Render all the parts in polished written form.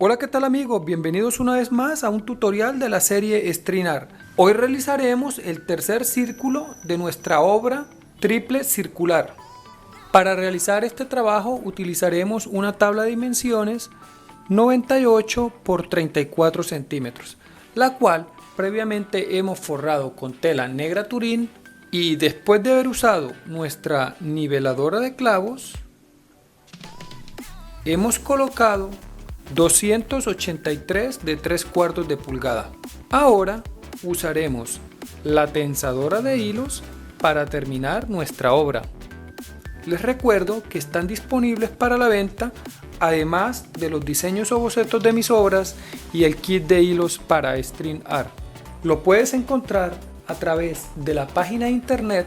Hola, ¿qué tal amigos? Bienvenidos una vez más a un tutorial de la serie String Art. Hoy realizaremos el tercer círculo de nuestra obra triple circular. Para realizar este trabajo utilizaremos una tabla de dimensiones 98 por 34 centímetros, la cual previamente hemos forrado con tela negra Turín y después de haber usado nuestra niveladora de clavos, hemos colocado 283 de 3/4 de pulgada. Ahora usaremos la tensadora de hilos para terminar nuestra obra. Les recuerdo que están disponibles para la venta, además de los diseños o bocetos de mis obras y el kit de hilos para String Art. Lo puedes encontrar a través de la página de internet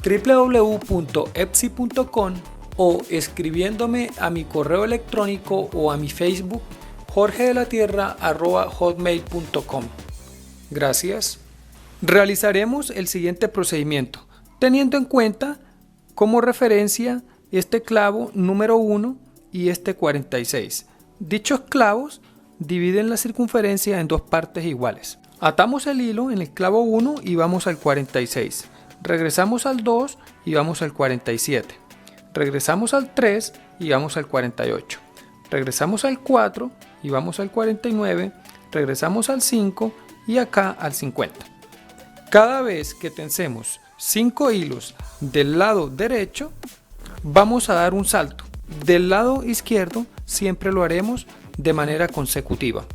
www.etsy.com o escribiéndome a mi correo electrónico o a mi Facebook jorgedelatierra@hotmail.com. Gracias. Realizaremos el siguiente procedimiento, teniendo en cuenta como referencia este clavo número 1 y este 46. Dichos clavos dividen la circunferencia en dos partes iguales. Atamos el hilo en el clavo 1 y vamos al 46. Regresamos al 2 y vamos al 47. Regresamos al 3 y vamos al 48. Regresamos al 4 y vamos al 49. Regresamos al 5 y acá al 50. Cada vez que tensemos 5 hilos del lado derecho, vamos a dar un salto. Del lado izquierdo siempre lo haremos de manera consecutiva.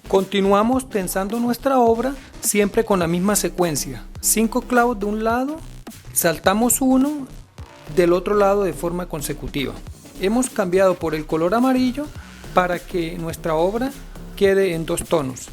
Continuamos tensando nuestra obra siempre con la misma secuencia. 5 clavos de un lado, saltamos uno del otro lado de forma consecutiva. Hemos cambiado por el color amarillo para que nuestra obra quede en dos tonos.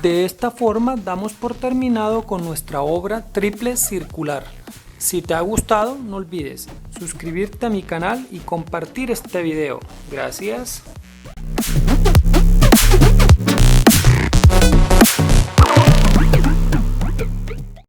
De esta forma damos por terminado con nuestra obra triple circular. Si te ha gustado, no olvides suscribirte a mi canal y compartir este video. Gracias.